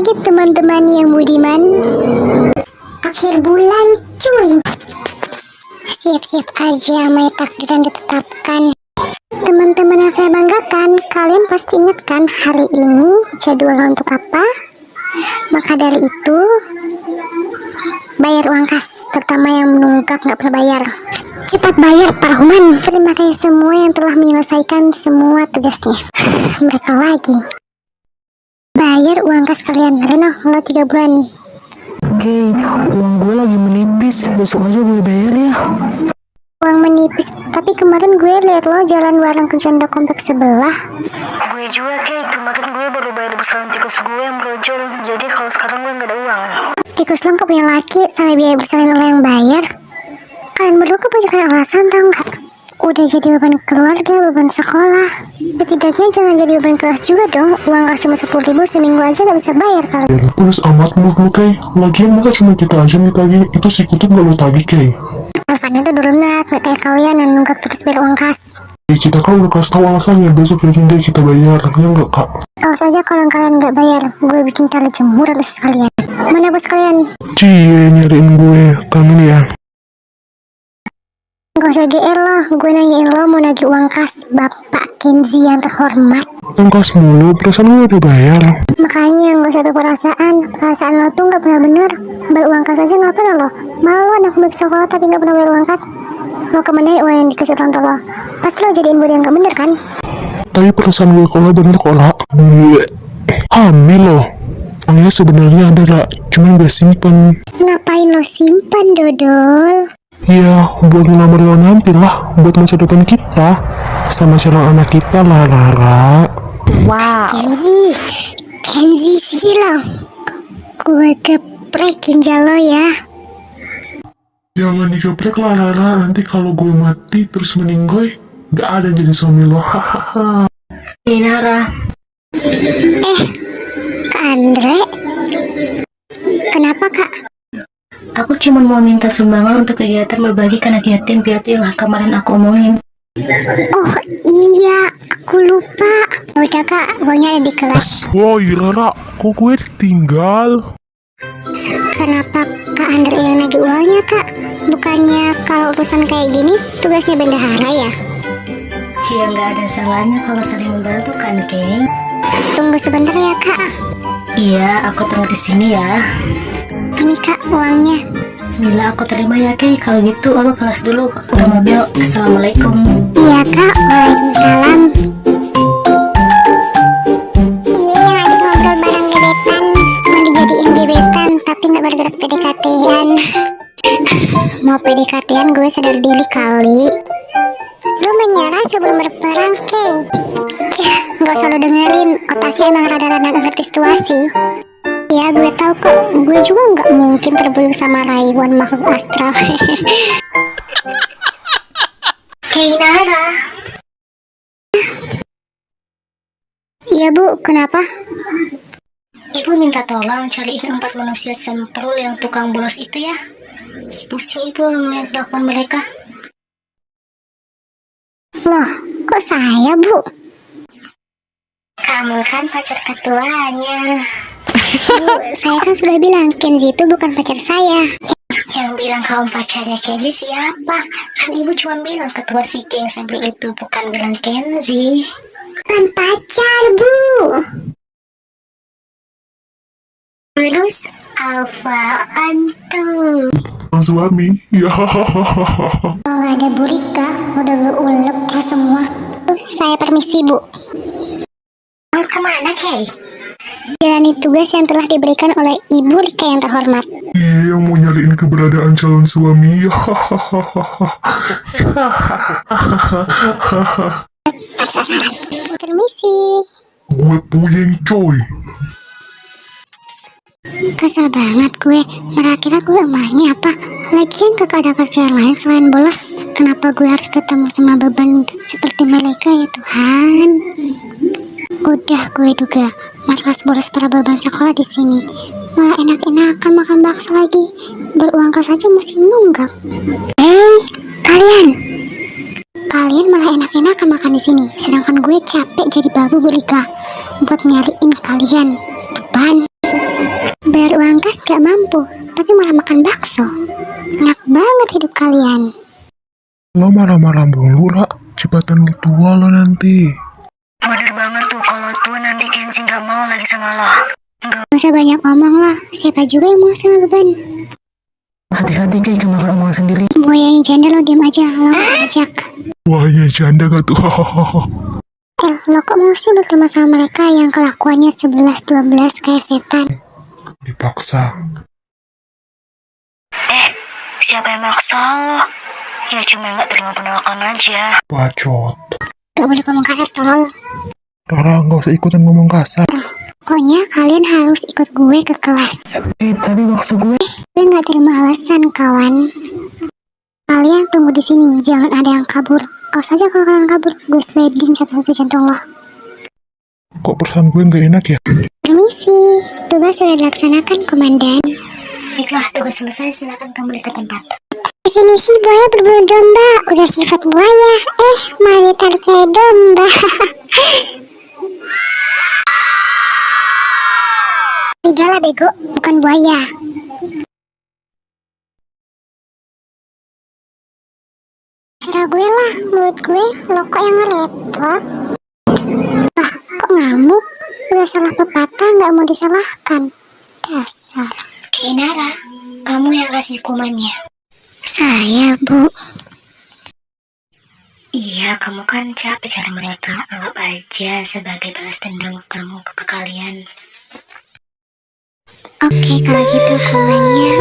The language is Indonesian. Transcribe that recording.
lagi teman-teman yang budiman. Akhir bulan cuy. Siap-siap aja mai takdiran ditetapkan. Teman-teman yang saya banggakan, kalian pasti ingat kan hari ini jadwalnya untuk apa? Maka dari itu bayar uang kas, terutama yang menunggak nggak pernah bayar. Cepat bayar Pak Rahman. Terima kasih semua yang telah menyelesaikan semua tugasnya. Mereka lagi bayar uang kas kalian. Reno, lo 3 bulan. Oke, uang gue lagi menipis. Besok aja gue bayar ya. Uang menipis, tapi kemarin gue liat lo jalan bareng ke janda kompleks sebelah. Gue juga kemarin gue baru bayar besaran tikus gue yang brojol. Jadi kalau sekarang gue gak ada uang. Tikus lo gak punya laki sampai biaya bersalin lo yang bayar. Kalian berdua kebanyakan alasan tau gak? Udah jadi beban keluarga, beban sekolah. Setidaknya jangan jadi beban kelas juga dong. Uang kas cuma 10.000 seminggu aja gak bisa bayar kalian. Terus amat menurut lu Kay. Lagian maka cuma kita aja nih tagih. Itu si Kutub gak lu tagih Kay. Alvan itu dulu nas, gak kayak kalian yang nunggak terus bayar uang kas. Kita kan udah kasih tau alasannya. Besok yakin deh kita bayar. Ya enggak kak? Awas aja kalau kalian gak bayar, gue bikin tali jemuran atas kalian. Mana bos kalian? Cie nyariin gue. Kangen ya. Gak usah GR lo, gue nanyain lo mau nagih uang kas Bapak Kenzi yang terhormat. Angkas mulu, perasaan gue udah bayar. Makanya gak usah ada perasaan lo tuh gak pernah bener. Bayar uang kas aja gak pernah lo. Malu anak baik sekolah tapi gak pernah bayar uang kas. Lo kemana uang yang dikasih orang tua lo? Pasti lo jadiin bodoh yang gak bener kan? Tapi perasaan gue kalau bener kok lah. Hamil loh. Uangnya sebenarnya ada lah, cuman gue simpen. Ngapain lo simpan dodol? Ya, buat ngelamar lo nanti lah. Buat masa depan kita. Sama calon anak kita lah, Rara. Wow. Kenzi silau. Gue geprek ginjal lo ya. Jangan digeprek lah, Rara. Nanti kalau gue mati terus meninggoy, gak ada yang jadi suami lo. Hahaha. Nara. Kak Andre? Kenapa kak? Aku cuma mau minta sumbangan untuk kegiatan berbagi ke anak yatim piatu yang kemarin aku omongin. Oh iya, aku lupa. Udah kak, uangnya ada di kelas. Woi, Rara, kok gue tinggal? Kenapa Kak Andre yang nagih uangnya kak? Bukannya kalau urusan kayak gini tugasnya bendahara ya? Ya nggak ada salahnya kalau saling membantu kan, Kay? Tunggu sebentar ya kak. Iya, aku tunggu di sini ya. Ini kak uangnya. Bismillah, aku terima ya, Kay. Kalau gitu aku kelas dulu. Udah mobil. Assalamualaikum. Iya kak, waalaikumsalam. Iya yang habis ngobrol bareng gebetan, mau dijadiin gebetan tapi nggak bergerak PDKT-an. Mau PDKT-an gue sadar diri kali. Lu menyerah sebelum berperang, Kay. Gak usah lu dengerin, otaknya emang rada-rada gak ngerti situasi. Ya gue tahu kok, gue juga gak mungkin terbuyung sama rayuan makhluk astral. Kay Nara. Iya bu, kenapa? Ibu minta tolong cariin 4 manusia semprul yang tukang bolos itu ya. Pusing ibu ngeliat kelakuan mereka. Loh, kok saya bu? Kamu kan pacar ketuanya. Bu, saya kan sudah bilang Kenzi itu bukan pacar saya. Yang bilang kamu pacarnya Kenzi siapa? Kan ibu cuma bilang ketua si geng semprul itu, bukan bilang Kenzi. Bukan pacar bu. Terus Alfa Antu. Suami, ya. Kalau nggak ada Bu Rika, udah gue ulek ya semua. Saya permisi bu. Mau kemana, Kay? Jalani tugas yang telah diberikan oleh Ibu Rika yang terhormat. Iya, mau nyariin keberadaan calon suami. Paksa saran. Permisi. Gue puyeng coy. Kesel banget gue. Kira-kira gue emasnya apa? Lagian kakak ada kerjaan lain selain bolos. Kenapa gue harus ketemu sama beban seperti mereka ya Tuhan? Udah gue duga markas bolos para beban sekolah di sini. Malah enak-enakan makan bakso lagi. Beruang kas aja masih nunggak. Hei, kalian malah enak-enakan makan di sini. Sedangkan gue capek jadi babu Bu Rika buat nyariin kalian beban. Bayar uang kas gak mampu, tapi malah makan bakso. Enak banget hidup kalian. Lo marah-marah mulu, Ra. Cepatan tua lo nanti. Bener banget tuh, kalau tua nanti Kenzi gak mau lagi sama lo. Gak usah banyak omong lah, siapa juga yang mau sama beban. Hati-hati kayak kemarin omong sendiri. Buaya yang janda lo diam aja, lo gak ajak. Wah, ya janda gak tuh? Lo kok mesti berteman sama mereka yang kelakuannya 11-12 kayak setan? Dipaksa. Siapa yang maksa lo? Ya cuma gak terima penolakan aja. Bacot. Gak boleh ngomong kasar tolol. Rara, gak usah ikutan ngomong kasar. Pokoknya kalian harus ikut gue ke kelas. Tapi maksud gue... Gue gak terima alasan, kawan. Kalian tunggu di sini, jangan ada yang kabur. Kau saja kalau kalian kabur, gue sliding satu-satu jantung lo. Kok perasaan gue gak enak ya? Permisi, tugas sudah dilaksanakan, Komandan. Baiklah, tugas selesai, silakan kembali ke tempat. Definisi buaya berbulu domba, udah sifat buaya. Malah ditarik kayak domba. Serigala bego, bukan buaya. Serah gue lah, mulut gue, lo kok yang repot. Lah, kok ngamuk? Udah salah pepatah, gak mau disalahkan. Dasar. Kinara, kamu yang kasih hukumannya. Saya, Bu. Iya, kamu kan capek cari mereka. Anggap aja sebagai balas dendam kamu ke kalian. Oke, kalau gitu hukumannya